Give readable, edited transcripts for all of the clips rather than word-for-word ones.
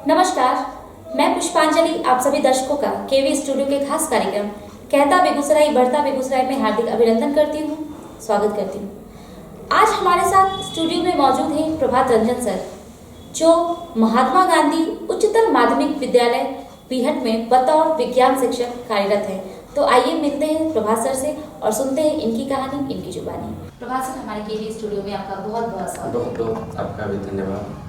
नमस्कार, मैं पुष्पांजलि आप सभी दर्शकों का केवी स्टूडियो के खास कार्यक्रम कहता बेगूसराय बढ़ता बेगूसराय में हार्दिक अभिनंदन करती हूँ, स्वागत करती हूँ। आज हमारे साथ स्टूडियो में मौजूद हैं प्रभात रंजन सर, जो महात्मा गांधी उच्चतर माध्यमिक विद्यालय बीहट में बतौर विज्ञान शिक्षक कार्यरत है। तो आइए मिलते हैं प्रभात सर से और सुनते हैं इनकी कहानी, इनकी जुबानी। प्रभात सर, हमारे केवी स्टूडियो में आपका बहुत बहुत स्वागत। बहुत आपका भी धन्यवाद।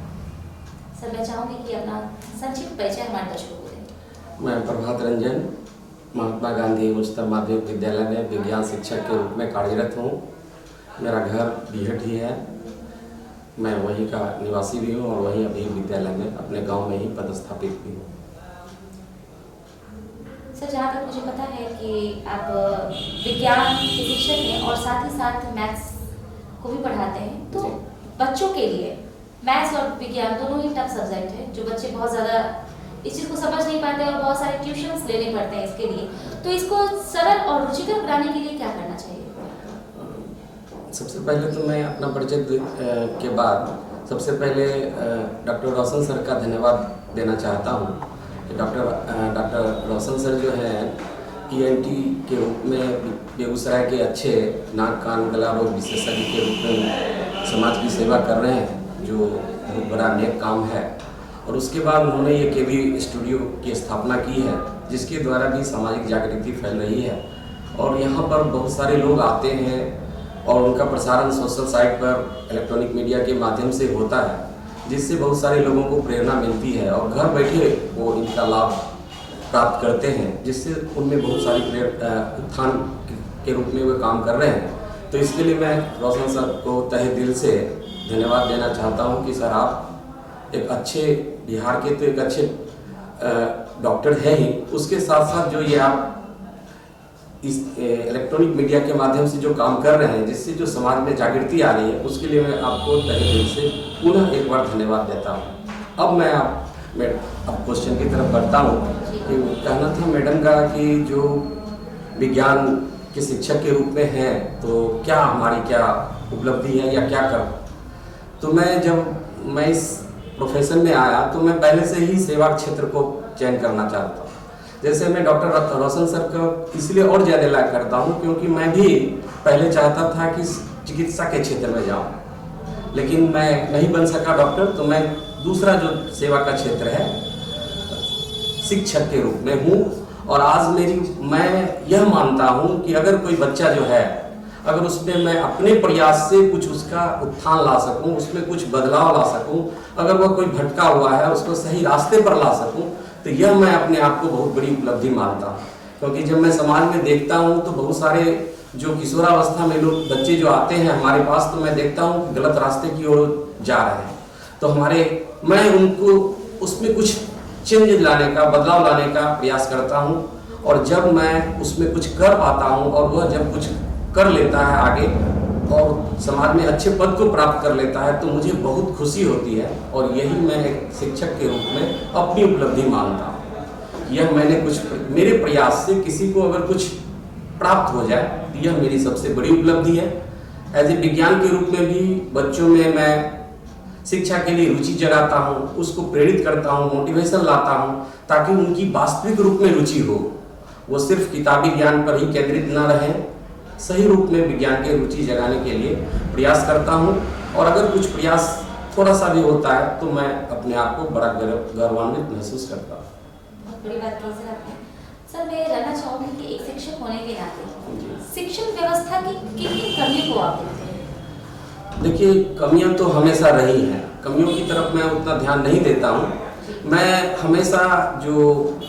सर, मैं चाहूँगी कि अपना संक्षिप्त परिचय हमारे दर्शकों को दें। मैं प्रभात रंजन महात्मा गांधी उच्चतर माध्यमिक विद्यालय में विज्ञान शिक्षक के रूप में कार्यरत हूँ। मेरा घर बीहट ही है। मैं वहीं का निवासी भी हूँ और वहीं अभी विद्यालय में अपने गांव में ही पदस्थापित भी हूँ। सर, जहाँ तक मुझे पता है कि आप विज्ञान के शिक्षक हैं और साथ ही साथ मैथ्स को भी पढ़ाते हैं, तो बच्चों के लिए मैथ्स और विज्ञान दोनों ही टफ सब्जेक्ट है, जो बच्चे बहुत ज़्यादा इस चीज़ को समझ नहीं पाते और बहुत सारे ट्यूशन्स लेने पड़ते हैं इसके लिए। तो इसको सरल और रुचिकर बनाने के लिए क्या करना चाहिए? सबसे पहले तो मैं अपना परिचय के बाद सबसे पहले डॉक्टर रोशन सर का धन्यवाद देना चाहता हूँ कि डॉक्टर रोशन सर जो है ENT के रूप में बेगूसराय के अच्छे नाक कान गला रोग विशेषज्ञ के रूप में समाज की सेवा कर रहे हैं, जो बहुत बड़ा नेक काम है। और उसके बाद उन्होंने ये केवी स्टूडियो की स्थापना की है, जिसके द्वारा भी सामाजिक जागृति फैल रही है और यहाँ पर बहुत सारे लोग आते हैं और उनका प्रसारण सोशल साइट पर इलेक्ट्रॉनिक मीडिया के माध्यम से होता है, जिससे बहुत सारे लोगों को प्रेरणा मिलती है और घर बैठे वो इनका लाभ प्राप्त करते हैं, जिससे उनमें बहुत सारी उत्थान के रूप में वे काम कर रहे हैं। तो इसके लिए मैं रोशन सर को तहे दिल से धन्यवाद देना चाहता हूं कि सर आप एक अच्छे बिहार के तो एक अच्छे डॉक्टर हैं ही, उसके साथ साथ जो ये आप इस इलेक्ट्रॉनिक मीडिया के माध्यम से जो काम कर रहे हैं, जिससे जो समाज में जागृति आ रही है, उसके लिए मैं आपको तहे दिल से पुनः एक बार धन्यवाद देता हूँ। अब मैं अब क्वेश्चन की तरफ बढ़ता हूँ कि कहना था मैडम का कि जो विज्ञान के शिक्षक के रूप में हैं, तो क्या हमारी क्या उपलब्धि है या क्या कर। तो जब मैं इस प्रोफेशन में आया तो मैं पहले से ही सेवा क्षेत्र को चयन करना चाहता हूँ। जैसे मैं डॉक्टर रोशन सर का इसलिए और ज़्यादा लाइक करता हूँ क्योंकि मैं भी पहले चाहता था कि चिकित्सा के क्षेत्र में जाऊँ, लेकिन मैं नहीं बन सका डॉक्टर। तो मैं दूसरा जो सेवा का क्षेत्र है शिक्षक के रूप में हूँ। और आज मैं यह मानता हूँ कि अगर कोई बच्चा जो है, अगर उसमें मैं अपने प्रयास से कुछ उसका उत्थान ला सकूं, उसमें कुछ बदलाव ला सकूं, अगर वह कोई भटका हुआ है उसको सही रास्ते पर ला सकूं, तो यह मैं अपने आप को बहुत बड़ी उपलब्धि मानता हूं। क्योंकि जब मैं समाज में देखता हूं तो बहुत सारे जो किशोरावस्था में लोग बच्चे जो आते हैं हमारे पास, तो मैं देखता हूं कि गलत रास्ते की ओर जा रहे हैं। तो मैं उनको उसमें कुछ चेंज लाने का, बदलाव लाने का प्रयास करता हूँ। और जब मैं उसमें कुछ कर पाता हूँ और वह जब कुछ कर लेता है आगे और समाज में अच्छे पद को प्राप्त कर लेता है, तो मुझे बहुत खुशी होती है। और यही मैं एक शिक्षक के रूप में अपनी उपलब्धि मानता हूँ। यह मैंने मेरे प्रयास से किसी को अगर कुछ प्राप्त हो जाए, तो यह मेरी सबसे बड़ी उपलब्धि है। एज ए विज्ञान के रूप में भी बच्चों में मैं शिक्षा के लिए रुचि जगाता हूँ, उसको प्रेरित करता हूँ, मोटिवेशन लाता हूँ, ताकि उनकी वास्तविक रूप में रुचि हो, वो सिर्फ किताबी ज्ञान पर ही केंद्रित न रहे, सही रूप में विज्ञान की रुचि जगाने के लिए प्रयास करता हूं। और अगर कुछ प्रयास थोड़ा सा भी होता है तो मैं अपने आप को बड़ा गौरवान्वित महसूस करता हूं। बहुत बड़ी बात की सर आपने। सर, मैं जानना चाहूँगी कि एक शिक्षक होने के नाते शिक्षण व्यवस्था की किन कमियों को आप देखते हैं? देखिए, कमियां तो हमेशा रही हैं, कमियों की तरफ मैं उतना ध्यान नहीं देता हूँ। मैं हमेशा जो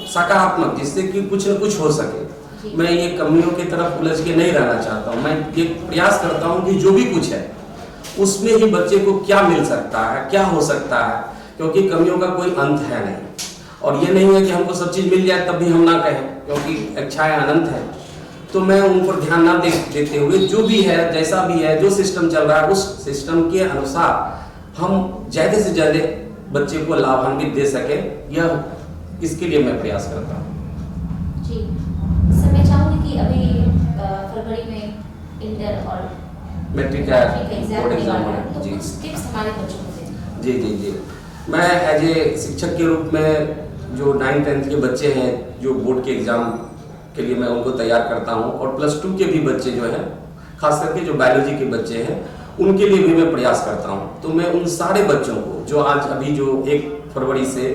सकारात्मक, जिससे कि कुछ न कुछ हो सके, मैं ये कमियों की तरफ उलझ के नहीं रहना चाहता हूँ। मैं ये प्रयास करता हूँ कि जो भी कुछ है उसमें ही बच्चे को क्या मिल सकता है, क्या हो सकता है, क्योंकि कमियों का कोई अंत है नहीं। और ये नहीं है कि हमको सब चीज़ मिल जाए तब भी हम ना कहें, क्योंकि इच्छाएं अनंत है। तो मैं उन पर ध्यान ना देते हुए जो भी है, जैसा भी है, जो सिस्टम चल रहा है, उस सिस्टम के अनुसार हम ज़्यादा से ज़्यादा बच्चे को लाभान्वित दे सके, यह इसके लिए मैं प्रयास करता हूँ। जी सर, मैं चाहूँगी कि अभी फरवरी में इंटर और मैट्रिक का बोर्ड एग्जाम है, तो जी कुछ टिप्स हमारे बच्चों को दें। जी। मैं एज ए शिक्षक के रूप में जो 9th-10th के बच्चे हैं जो बोर्ड के एग्ज़ाम के लिए मैं उनको तैयार करता हूं, और +2 के भी बच्चे जो हैं, खास करके जो बायोलॉजी के बच्चे हैं, उनके लिए भी मैं प्रयास करता हूं। तो मैं उन सारे बच्चों को जो आज अभी जो 1 फरवरी से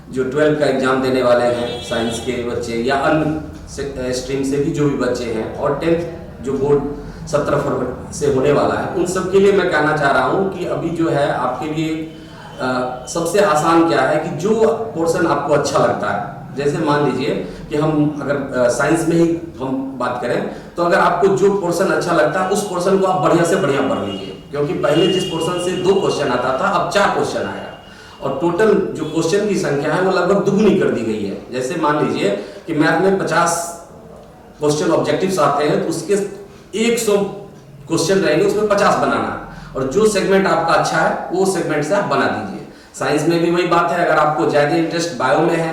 जो 12th का एग्ज़ाम देने वाले हैं, साइंस के बच्चे या अन्य स्ट्रीम से भी जो भी बच्चे हैं, और 10th जो बोर्ड 17 फरवरी से होने वाला है, उन सब के लिए मैं कहना चाह रहा हूं कि अभी जो है आपके लिए सबसे आसान क्या है कि जो पोर्शन आपको अच्छा लगता है, जैसे मान लीजिए कि हम अगर साइंस में ही हम बात करें, तो अगर आपको जो पोर्शन अच्छा लगता है उस पोर्शन को आप बढ़िया से बढ़िया पढ़ लीजिए, क्योंकि पहले जिस पोर्शन से 2 क्वेश्चन आता था, अब 4 क्वेश्चन आएगा, और टोटल जो क्वेश्चन की संख्या है वो लगभग दुगनी कर दी गई है। जैसे मान लीजिए कि मैथ में 50 क्वेश्चन ऑब्जेक्टिव्स आते हैं, तो उसके 100 क्वेश्चन रहेंगे, उसमें 50 बनाना, और जो सेगमेंट आपका अच्छा है वो सेगमेंट से आप बना दीजिए। साइंस में भी वही बात है, अगर आपको ज़्यादा इंटरेस्ट बायो में है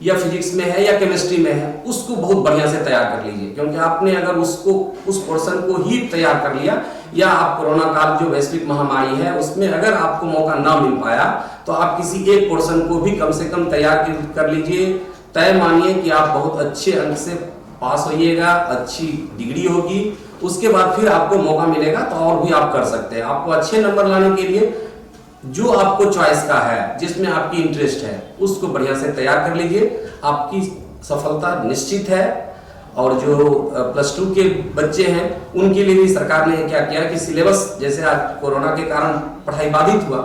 या फिजिक्स में है या केमिस्ट्री में है, उसको बहुत बढ़िया से तैयार कर लीजिए, क्योंकि आपने अगर उसको उस पोर्शन को ही तैयार कर लिया, या आप कोरोना काल जो वैश्विक महामारी है उसमें अगर आपको मौका ना मिल पाया, तो आप किसी एक पोर्शन को भी कम से कम तैयार कर लीजिए। तय मानिए कि आप बहुत अच्छे अंक से पास होइएगा, अच्छी डिग्री होगी, उसके बाद फिर आपको मौका मिलेगा तो और भी आप कर सकते हैं। आपको अच्छे नंबर लाने के लिए जो आपको चॉइस का है, जिसमें आपकी इंटरेस्ट है, उसको बढ़िया से तैयार कर लीजिए, आपकी सफलता निश्चित है। और जो +2 के बच्चे हैं उनके लिए भी सरकार ने क्या किया कि सिलेबस, जैसे आज कोरोना के कारण पढ़ाई बाधित हुआ,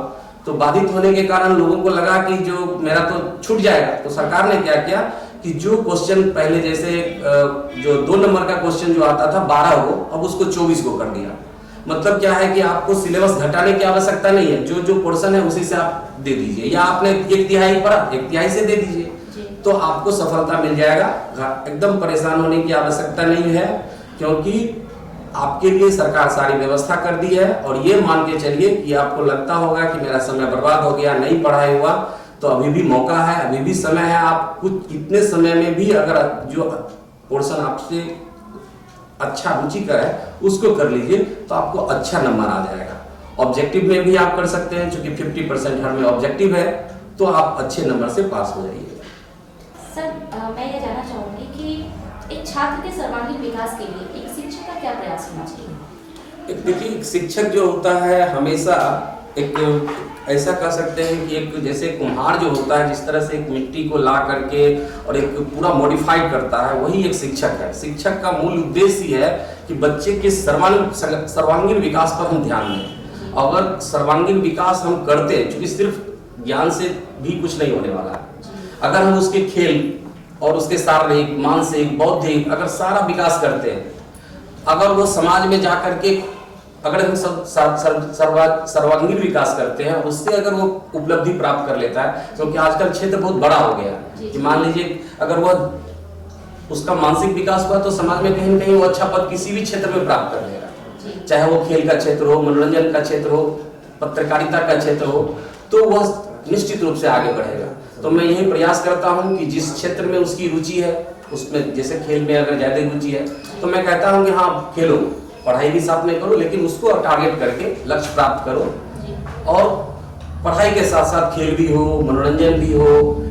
तो बाधित होने के कारण लोगों को लगा कि जो मेरा तो छूट जाएगा, तो सरकार ने क्या किया कि जो क्वेश्चन पहले जैसे जो 2 नंबर का क्वेश्चन जो आता था 12 को, अब उसको 24 को कर दिया। मतलब क्या है कि आपको सिलेबस घटाने की आवश्यकता नहीं है, जो जो पोर्शन है उसी से आप दे दीजिए, या आपने 1/3 पढ़ा 1/3 से दे दीजिए, तो आपको सफलता मिल जाएगा। एकदम परेशान होने की आवश्यकता नहीं है, क्योंकि आपके लिए सरकार सारी व्यवस्था कर दी है। और ये मान के चलिए कि आपको लगता होगा कि मेरा समय बर्बाद हो गया, नहीं पढ़ाई हुआ, तो अभी भी मौका है, अभी भी समय है। आप कुछ इतने समय में भी अगर जो पोर्शन आपसे अच्छा रुचिकर है उसको कर लीजिए, तो आपको अच्छा नंबर आ जाएगा। ऑब्जेक्टिव में भी आप कर सकते हैं, क्योंकि 50% हर में ऑब्जेक्टिव है, तो आप अच्छे नंबर से पास हो जाइए। सर, मैं ये जानना चाहूँगी कि एक छात्र के सर्वांगीण विकास के लिए एक शिक्षक का क्या प्रयास होना चाहिए? देखिए, एक शिक्षक जो होता है हमेशा एक ऐसा कह सकते हैं कि एक जैसे कुम्हार जो होता है, जिस तरह से एक मिट्टी को ला करके और एक पूरा मॉडिफाइड करता है, वही एक शिक्षक है। शिक्षक का मूल उद्देश्य ही है कि बच्चे के सर्वांगीण विकास पर हम ध्यान दें। अगर सर्वांगीण विकास हम करते हैं, क्योंकि सिर्फ ज्ञान से भी कुछ नहीं होने वाला है, अगर हम उसके खेल और उसके शारीरिक, मानसिक, बौद्धिक अगर सारा विकास करते हैं, अगर वो समाज में जाकर के अगर हम सब सर्वांगीण विकास करते हैं, उससे अगर वो उपलब्धि प्राप्त कर लेता है, क्योंकि आजकल क्षेत्र बहुत बड़ा हो गया है कि मान लीजिए अगर वह उसका मानसिक विकास हुआ, तो समाज में कहीं न कहीं वो अच्छा पद किसी भी क्षेत्र में प्राप्त कर लेगा, चाहे वो खेल का क्षेत्र हो, मनोरंजन का क्षेत्र हो, पत्रकारिता का क्षेत्र हो, तो वह निश्चित रूप से आगे बढ़ेगा। तो मैं यही प्रयास करता हूं कि जिस क्षेत्र में उसकी रुचि है, उसमें जैसे खेल में अगर ज्यादा रुचि है, तो मैं कहता हूं कि हाँ खेलो, पढ़ाई भी साथ में करो, लेकिन उसको टारगेट करके लक्ष्य प्राप्त करो, और पढ़ाई के साथ साथ खेल भी हो, मनोरंजन भी हो,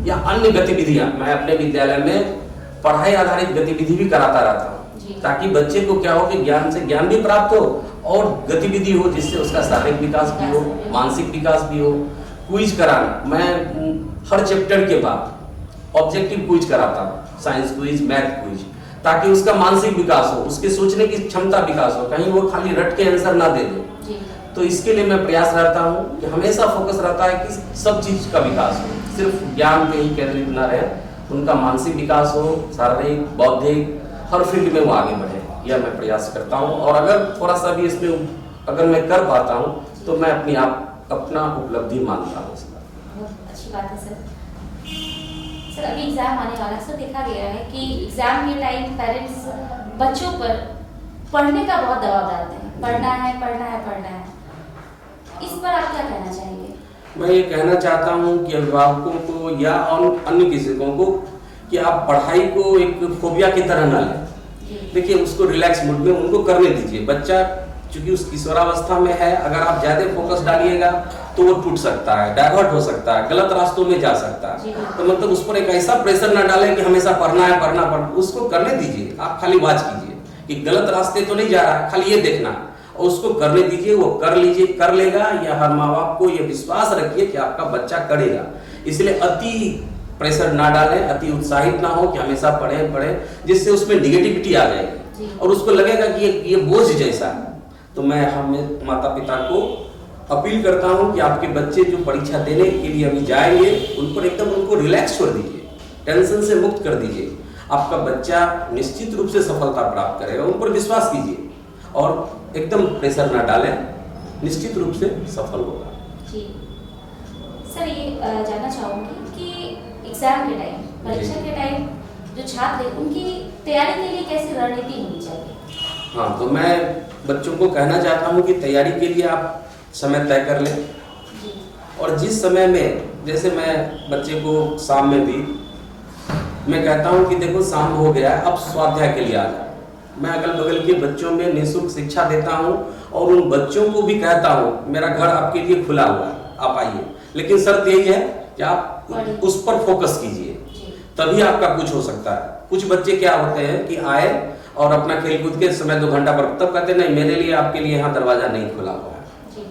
या अन्य गतिविधियां। मैं अपने विद्यालय में पढ़ाई आधारित गतिविधि भी कराता रहता हूँ, ताकि बच्चे को क्या हो कि ज्ञान से ज्ञान भी प्राप्त हो और गतिविधि हो, जिससे उसका शारीरिक विकास भी हो, मानसिक विकास भी हो। क्विज कराना, मैं हर चैप्टर के बाद ऑब्जेक्टिव क्विज कराता हूँ, साइंस क्विज, मैथ क्विज, ताकि उसका मानसिक विकास हो, उसके सोचने की क्षमता विकास हो, कहीं वो खाली रट के आंसर ना दे दे। तो इसके लिए मैं प्रयास रहता हूँ कि हमेशा फोकस रहता है कि सब चीज का विकास हो, सिर्फ ज्ञान पे ही केंद्रित ना रहे, उनका मानसिक विकास हो, शारीरिक, बौद्धिक, हर फील्ड में वो आगे बढ़े, यह मैं प्रयास करता हूँ। और अगर थोड़ा सा भी इसमें अगर मैं कर पाता हूँ, तो मैं अपना उपलब्धि मानता हूँ। बहुत अच्छी बात है सर। सर, अभी एग्जाम आने वाला है सर, देखा गया है कि एग्जाम के टाइम पेरेंट्स बच्चों पर पढ़ने का बहुत दबाव डालते हैं, पढ़ना है पढ़ना है पढ़ना है। इस पर आप क्या कहना चाहेंगे? मैं ये कहना चाहता हूँ कि अभिभावकों को या अन्य शिक्षकों को कि आप पढ़ाई को एक फोबिया की तरह ना लें। देखिए, उसको रिलैक्स मूड में उनको करने दीजिए। बच्चा चूंकि उस किशोरावस्था में है, अगर आप ज्यादा फोकस डालिएगा तो वो टूट सकता है, डाइवर्ट हो सकता है, गलत रास्तों में जा सकता है। तो मतलब उस पर एक ऐसा प्रेशर ना डालें कि हमेशा पढ़ना है, पढ़ना पढ़ना, उसको करने दीजिए। आप खाली वाच कीजिए कि गलत रास्ते तो नहीं जा रहा है, खाली ये देखना और उसको करने दीजिए, वो कर लीजिए, कर लेगा। या हर माँ बाप को ये विश्वास रखिए कि आपका बच्चा करेगा। इसलिए अति प्रेशर ना डालें, अति उत्साहित ना हो कि हमेशा पढ़े पढ़े, जिससे उसमें निगेटिविटी आ जाएगी और उसको लगेगा कि ये बोझ जैसा है। तो मैं हमें माता पिता को अपील करता हूं कि आपके बच्चे जो परीक्षा देने के लिए अभी जाएंगे, उन पर एकदम उनको रिलैक्स छोड़ दीजिए, टेंशन से मुक्त कर दीजिए। आपका बच्चा निश्चित रूप से सफलता प्राप्त करेगा, उन पर विश्वास कीजिए और एकदम प्रेशर ना डालें, निश्चित रूप से सफल होगा। जी सर, ये जानना चाहूँगी कि एग्जाम के टाइम, परीक्षा के टाइम जो छात्र हैं उनकी तैयारी के लिए कैसी रणनीति होनी चाहिए? हाँ, तो मैं बच्चों को कहना चाहता हूँ कि तैयारी के लिए आप समय तय कर लें और जिस समय में, जैसे मैं बच्चे को शाम में भी मैं कहता हूँ कि देखो शाम हो गया है, अब स्वाध्याय के लिए आ जाओ। मैं अगल बगल के बच्चों में निःशुल्क शिक्षा देता हूँ और उन बच्चों को भी कहता हूँ मेरा घर आपके लिए खुला हुआ है, आप आइए, लेकिन शर्त यही है कि आप उस पर फोकस कीजिए, तभी आपका कुछ हो सकता है। कुछ बच्चे क्या होते हैं कि आए और अपना खेलकूद के समय 2 घंटा पर, तब कहते नहीं मेरे लिए आपके लिए यहाँ दरवाजा नहीं खुला हुआ है।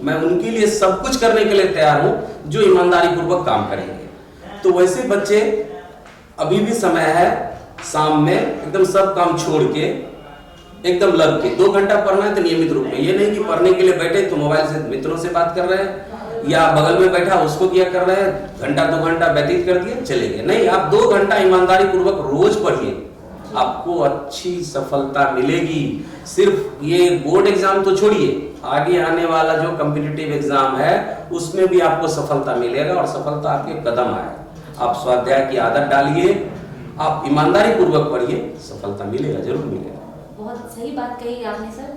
मैं उनके लिए सब कुछ करने के लिए तैयार हूँ जो ईमानदारी पूर्वक काम करेंगे। तो वैसे बच्चे अभी भी समय है, शाम में एकदम सब काम छोड़ के एकदम लग के 2 घंटा पढ़ना है तो नियमित रूप में, ये नहीं कि पढ़ने के लिए बैठे तो मोबाइल से मित्रों से बात कर रहे हैं या बगल में बैठा उसको क्या कर रहे हैं, घंटा 2 घंटा व्यतीत कर दिए चले गए। नहीं, आप 2 घंटा ईमानदारी पूर्वक रोज पढ़िए, आपको अच्छी सफलता मिलेगी। सिर्फ ये बोर्ड एग्जाम तो छोड़िए, आगे आने वाला जो कॉम्पिटिटिव एग्जाम है उसमें भी आपको सफलता मिलेगा और सफलता आपके कदम आएगा। आप स्वाध्याय की आदत डालिए, आप ईमानदारी पूर्वक पढ़िए, सफलता मिलेगा, जरूर मिलेगा। बहुत सही बात कही आपने सर।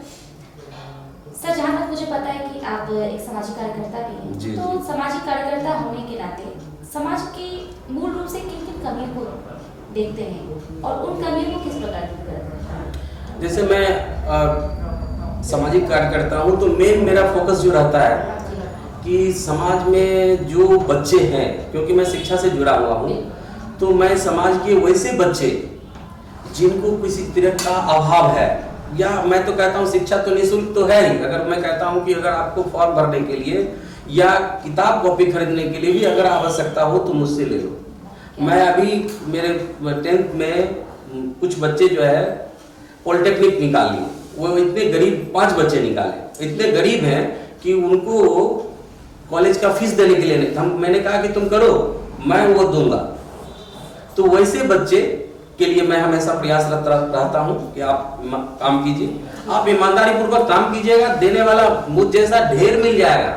सर, जहाँ तक मुझे पता है कि आप एक सामाजिक कार्यकर्ता भी हैं, जी, तो जी। सामाजिक कार्यकर्ता होने के नाते समाज की मूल रूप से किन किन कमियों को देखते हैं और उन कमियों को किस प्रकार दूर करते हैं? जैसे मैं सामाजिक कार्यकर्ता हूँ तो मेरा फोकस जो रहता है कि समाज में जो बच्चे हैं, क्योंकि मैं शिक्षा से जुड़ा हुआ हूँ, तो मैं समाज के वैसे बच्चे जिनको किसी तरह का अभाव है, या मैं तो कहता हूँ शिक्षा तो निःशुल्क तो है ही, अगर मैं कहता हूँ कि अगर आपको फॉर्म भरने के लिए या किताब कॉपी खरीदने के लिए भी अगर आवश्यकता हो तो मुझसे ले लो। मैं अभी मेरे 10th में कुछ बच्चे जो है पॉलिटेक्निक निकाल लिए, वो इतने गरीब 5 बच्चे निकाले, इतने गरीब हैं कि उनको कॉलेज का फीस देने के लिए नहीं, मैंने कहा कि तुम करो, मैं वो दूंगा। तो वैसे बच्चे के लिए मैं हमेशा प्रयासरत रहता हूं कि आप काम कीजिए, आप ईमानदारी पूर्वक काम कीजिएगा, देने वाला मुझ जैसा ढेर मिल जाएगा,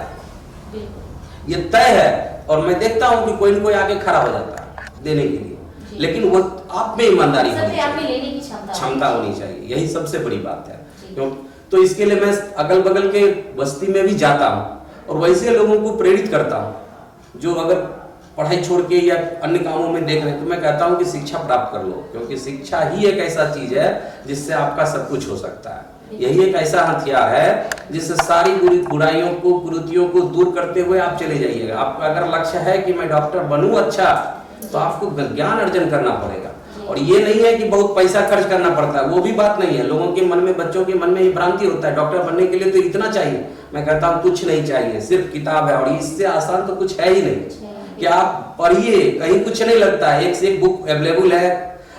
ये तय है। और मैं देखता हूं कि कोई न कोई आके खड़ा हो जाता है देने के लिए, लेकिन वो आप में ईमानदारी लेने की क्षमता होनी चाहिए, यही सबसे बड़ी बात है। क्यों? तो इसके लिए मैं अगल बगल के बस्ती में भी जाता हूँ और वैसे लोगों को प्रेरित करता हूँ जो अगर पढ़ाई छोड़ के या अन्य कामों में देख रहे हैं, तो मैं कहता हूँ कि शिक्षा प्राप्त कर लो, क्योंकि शिक्षा ही एक ऐसा चीज है जिससे आपका सब कुछ हो सकता है। यही एक ऐसा हथियार है जिससे सारी बुराइयों को, कुरीतियों को दूर करते हुए आप चले जाइएगा। आपका अगर लक्ष्य है कि मैं डॉक्टर बनूं अच्छा, तो आपको ज्ञान अर्जन करना पड़ेगा। और ये नहीं है कि बहुत पैसा खर्च करना पड़ता है, वो भी बात नहीं है। लोगों के मन में, बच्चों के मन में ये भ्रांति होता है डॉक्टर बनने के लिए तो इतना चाहिए। मैं कहता हूँ कुछ नहीं चाहिए, सिर्फ किताब है, और इससे आसान तो कुछ है ही नहीं कि आप पढ़िए, कहीं कुछ नहीं लगता है, एक से एक बुक अवेलेबल है,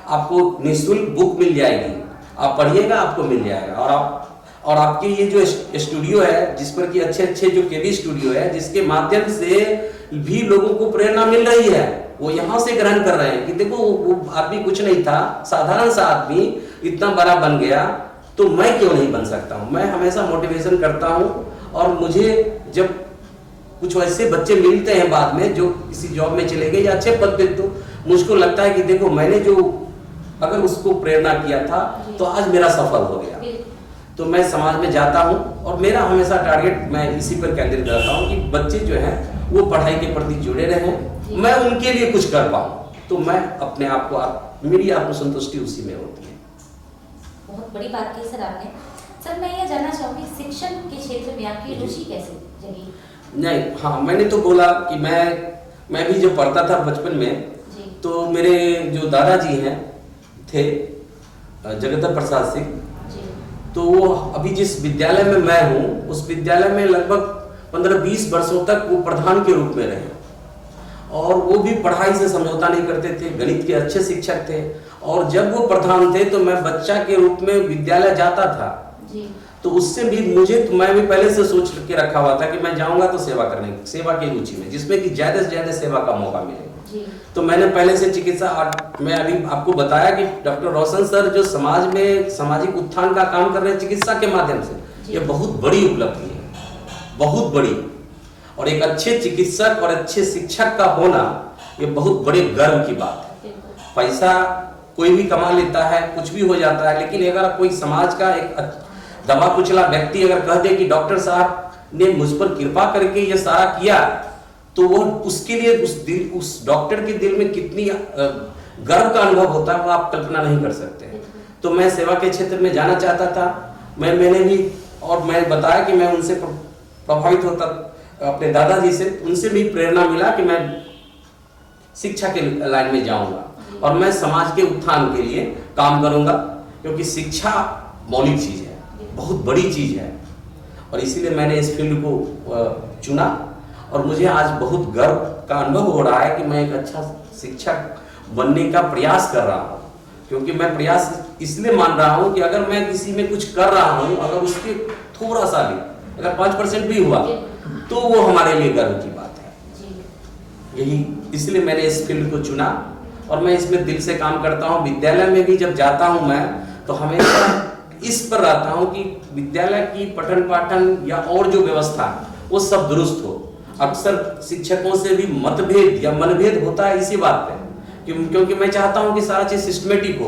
आपको निःशुल्क बुक मिल जाएगी, आप पढ़िएगा आपको मिल जाएगा। और आपके ये जो स्टूडियो है जिस पर कि अच्छे अच्छे जो केवी स्टूडियो है, जिसके माध्यम से भी लोगों को प्रेरणा मिल रही है, वो यहाँ से ग्रहण कर रहे हैं कि देखो वो आदमी कुछ नहीं था, साधारण सा आदमी इतना बड़ा बन गया, तो मैं क्यों नहीं बन सकता हूँ। मैं हमेशा मोटिवेशन करता हूँ और मुझे जब कुछ ऐसे बच्चे मिलते हैं बाद में जो किसी जॉब में चले गए या अच्छे पद पे, तो मुझको लगता है कि देखो मैंने जो अगर उसको प्रेरणा किया था तो आज मेरा सफल हो गया। तो मैं समाज में जाता हूँ और मेरा हमेशा टारगेट मैं इसी पर केंद्रित रहता हूँ कि बच्चे जो हैं वो पढ़ाई के प्रति जुड़े रहें, मैं उनके लिए कुछ कर पाऊँ, तो मैं अपने आप को, मेरी आत्मसंतुष्टि उसी में होती है। बहुत बड़ी बात की सर आपने। सर मैं ये जानना चाहूँगी शिक्षण के क्षेत्र में आपकी रुचि कैसे जगी? नहीं, हाँ, मैंने तो बोला कि मैं भी जब पढ़ता था बचपन में, जी तो मेरे जो दादाजी हैं थे जगदम्ब प्रसाद सिंह, जी तो वो अभी जिस विद्यालय में मैं हूँ उस विद्यालय में लगभग 15-20 वर्षों तक वो प्रधान के रूप में रहे, और वो भी पढ़ाई से समझौता नहीं करते थे, गणित के अच्छे शिक्षक थे। और जब वो प्रधान थे तो मैं बच्चा के रूप में विद्यालय जाता था, जी तो उससे भी मैं भी पहले से सोच के रखा हुआ था कि मैं जाऊंगा तो सेवा की रुचि में, जिसमें कि ज्यादा से ज्यादा सेवा का मौका मिले। जी तो मैंने पहले से मैं अभी आपको बताया कि डॉक्टर रोशन सर जो समाज में सामाजिक उत्थान का काम कर रहे हैं चिकित्सा के माध्यम से, ये बहुत बड़ी उपलब्धि है, बहुत बड़ी। और एक अच्छे चिकित्सक और अच्छे शिक्षक का होना ये बहुत बड़े गर्व की बात है। पैसा कोई भी कमा लेता है, कुछ भी हो जाता है, लेकिन अगर कोई समाज का एक दबा कुचला व्यक्ति अगर कह दे कि डॉक्टर साहब ने मुझ पर कृपा करके ये सारा किया, तो वो उसके लिए उस डॉक्टर के दिल में कितनी गर्व का अनुभव होता है वो आप कल्पना नहीं कर सकते। तो मैं सेवा के क्षेत्र में जाना चाहता था। मैंने भी, और मैं बताया कि मैं उनसे प्रभावित होता, अपने दादाजी से, उनसे भी प्रेरणा मिला कि मैं शिक्षा के लाइन में जाऊंगा और मैं समाज के उत्थान के लिए काम करूंगा, क्योंकि शिक्षा मौलिक चीज है, बहुत बड़ी चीज है। और इसीलिए मैंने इस फील्ड को चुना, और मुझे आज बहुत गर्व का अनुभव हो रहा है कि मैं एक अच्छा शिक्षक बनने का प्रयास कर रहा हूँ। क्योंकि मैं प्रयास इसलिए मान रहा हूँ कि अगर मैं किसी में कुछ कर रहा हूँ, अगर उसके थोड़ा सा भी, अगर 5% भी हुआ, तो वो हमारे लिए गर्व की बात है। यही इसलिए मैंने इस फील्ड को चुना, और मैं इसमें दिल से काम करता हूँ। विद्यालय में भी जब जाता हूँ मैं, तो हमेशा इस पर रहता हूँ कि विद्यालय की पठन पाठन या और जो व्यवस्था है वो सब दुरुस्त हो। अक्सर शिक्षकों से भी मतभेद या मनभेद होता है इसी बात पे, क्योंकि मैं चाहता हूँ कि सारा चीज सिस्टमेटिक हो।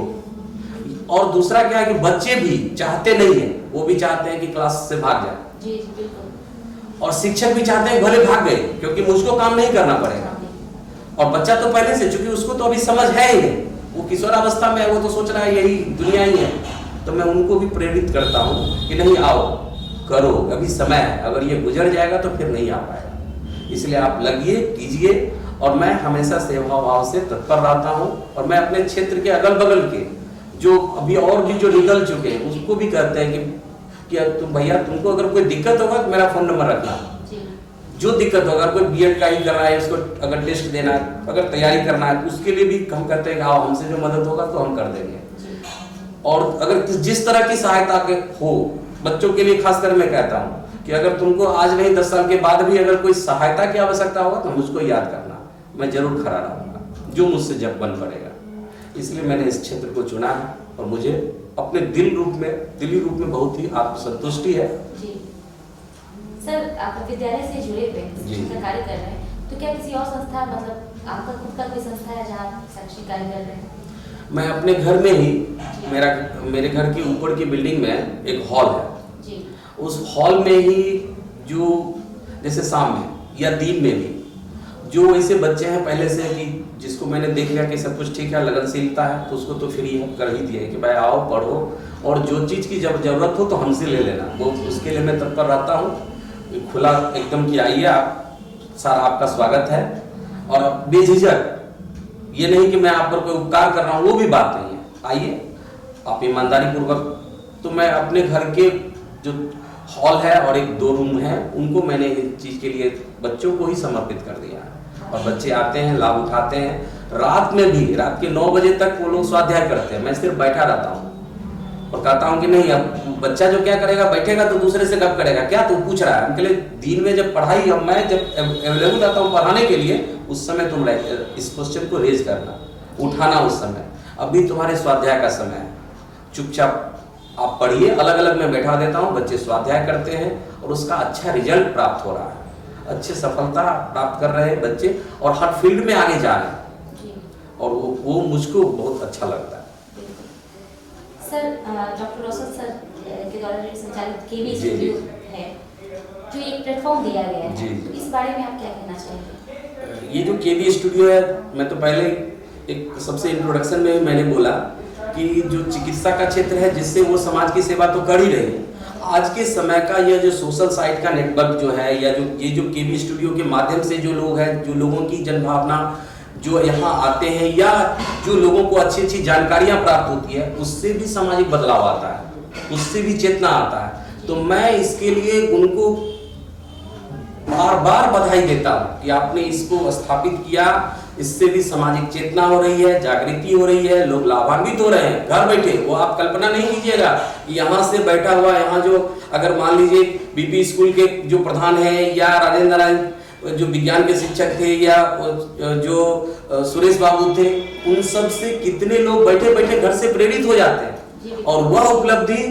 और दूसरा क्या है कि बच्चे भी चाहते नहीं है, वो भी चाहते हैं कि क्लास से भाग जाए, जी बिल्कुल। और शिक्षक भी चाहते हैं भले भाग गए, क्योंकि मुझको काम नहीं करना पड़ेगा। और बच्चा तो पहले से, चूंकि उसको तो अभी समझ है ही नहीं, वो किशोरावस्था में है, वो तो सोच रहा है यही दुनिया ही है। तो मैं उनको भी प्रेरित करता हूँ कि नहीं, आओ करो, अभी समय है, अगर ये गुजर जाएगा तो फिर नहीं आ पाएगा। इसलिए आप लगिए, कीजिए, और मैं हमेशा सेवा भाव से तत्पर रहता हूँ। और मैं अपने क्षेत्र के अगल बगल के जो अभी और भी जो निकल चुके हैं उसको भी कहते हैं कि तुम भैया, तुमको अगर कोई दिक्कत होगा तो मेरा फोन नंबर रखना, जो दिक्कत होगा, कोई बीएड का ही करना है, उसको अगर टेस्ट देना है, अगर तैयारी करना है, उसके लिए भी हम कहते हैं कि आओ, हमसे जो मदद होगा तो हम कर देंगे। और अगर जिस तरह की सहायता के हो, बच्चों के लिए खासकर मैं कहता हूँ कि अगर तुमको आज नहीं 10 साल के बाद भी अगर कोई सहायता की आवश्यकता होगा तो मुझको याद करना, मैं जरूर खड़ा रहूंगा, जो मुझसे जब बन पड़ेगा। इसलिए मैंने इस क्षेत्र को चुना है, और मुझे अपने दिली रूप में बहुत ही आत्मसंतुष्टि है। जी सर, आप विद्यालय से जुड़े हुए शिक्षण का कार्य कर रहे हैं, तो क्या किसी और संस्था, मतलब आपका खुद का कोई संस्था है जहाँ शैक्षणिक कार्य कर रहे हैं? मैं अपने घर में ही, मेरे घर के ऊपर की बिल्डिंग में एक हॉल है जी। उस हॉल में ही जो जैसे शाम में या दिन में भी जो ऐसे बच्चे हैं पहले से कि जिसको मैंने देख लिया कि सब कुछ ठीक है, लगनशीलता है, तो उसको तो फ्री है कर ही दिया कि भाई आओ पढ़ो, और जो चीज़ की जब जरूरत हो तो हमसे ले लेना, वो उसके लिए मैं तत्पर रहता हूँ। खुला एकदम कि आइए आप, सारा आपका स्वागत है, और बेझिझक, ये नहीं कि मैं आप पर कोई उपकार कर रहा हूँ, वो भी बात नहीं है, आइए आप ईमानदारी पूर्वक। तो मैं अपने घर के जो हॉल है और एक 2 रूम है, उनको मैंने इस चीज़ के लिए बच्चों को ही समर्पित कर दिया है, और बच्चे आते हैं, लाभ उठाते हैं। रात में भी, रात के 9 बजे तक वो लोग स्वाध्याय करते हैं, मैं सिर्फ बैठा रहता हूँ और कहता हूँ कि नहीं, अब बच्चा जो क्या करेगा, बैठेगा तो दूसरे से गप करेगा, क्या तू पूछ रहा है। उनके लिए दिन में जब पढ़ाई, अब मैं जब अवेलेबल रहता हूँ पढ़ाने के लिए, उस समय तुम इस क्वेश्चन को रेज करना, उठाना उस समय, अभी तुम्हारे स्वाध्याय का समय है, चुपचाप आप पढ़िए। अलग अलग मैं बैठा देता हूँ, बच्चे स्वाध्याय करते हैं और उसका अच्छा रिजल्ट प्राप्त हो रहा है, अच्छी सफलता प्राप्त कर रहे हैं बच्चे, और हर फील्ड में आगे जा रहे हैं, और वो मुझको बहुत अच्छा लगता है। सर, डॉक्टर रोशन सर के द्वारा संचालित केवी स्टूडियो है, जो एक प्लेटफॉर्म दिया गया है, तो इस बारे में आप क्या कहना चाहेंगे? ये जो केवी स्टूडियो है, मैं तो पहले एक सबसे इंट्रोडक्शन में मैंने बोला कि जो चिकित्सा का क्षेत्र है, जिससे वो समाज की सेवा तो कर ही रहे हैं, आज के समय का यह जो सोशल साइट का नेटवर्क जो है, या जो केवी स्टूडियो के माध्यम से जो लोग हैं, जो लोगों की जनभावना जो यहाँ आते हैं, या जो लोगों को अच्छी अच्छी जानकारियाँ प्राप्त होती है, उससे भी सामाजिक बदलाव आता है, उससे भी चेतना आता है। तो मैं इसके लिए उनको बार बार बधाई देता हूँ कि आपने इसको स्थापित किया। इससे भी सामाजिक चेतना हो रही है, जागृति हो रही है, लोग लाभान्वित हो रहे हैं घर बैठे। वो आप कल्पना नहीं कीजिएगा कि यहाँ से बैठा हुआ, यहाँ जो अगर मान लीजिए बीपी स्कूल के जो प्रधान है, या राजेंद्र नारायण जो विज्ञान के शिक्षक थे, या जो सुरेश बाबू थे, उन सब से कितने लोग बैठे बैठे घर से प्रेरित हो जाते हैं। और वह उपलब्धि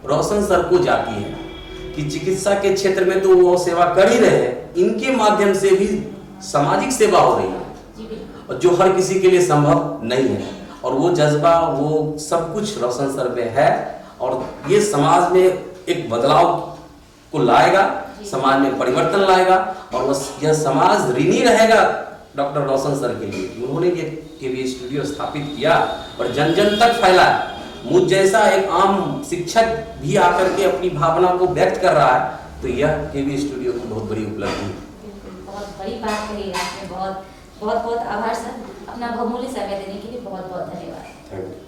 रोशन सर को जाती है कि चिकित्सा के क्षेत्र में तो वो सेवा कर ही रहे हैं, इनके माध्यम से भी सामाजिक सेवा हो रही है, और जो हर किसी के लिए संभव नहीं है। और वो जज्बा, वो सब कुछ रोशन सर में है, और ये समाज में एक बदलाव को लाएगा, समाज में परिवर्तन लाएगा, और यह समाज ऋणी रहेगा डॉक्टर रोशन सर के लिए। उन्होंने ये केवी स्टूडियो स्थापित किया और जन जन तक फैलाया। मुझ जैसा एक आम शिक्षक भी आकर के अपनी भावना को व्यक्त कर रहा है, तो यह केवी स्टूडियो की बहुत बड़ी उपलब्धि है। बहुत बड़ी बात कही आपने। बहुत बहुत बहुत आभार सर, अपना बहुमूल्य समय देने के लिए बहुत बहुत धन्यवाद। Thank you.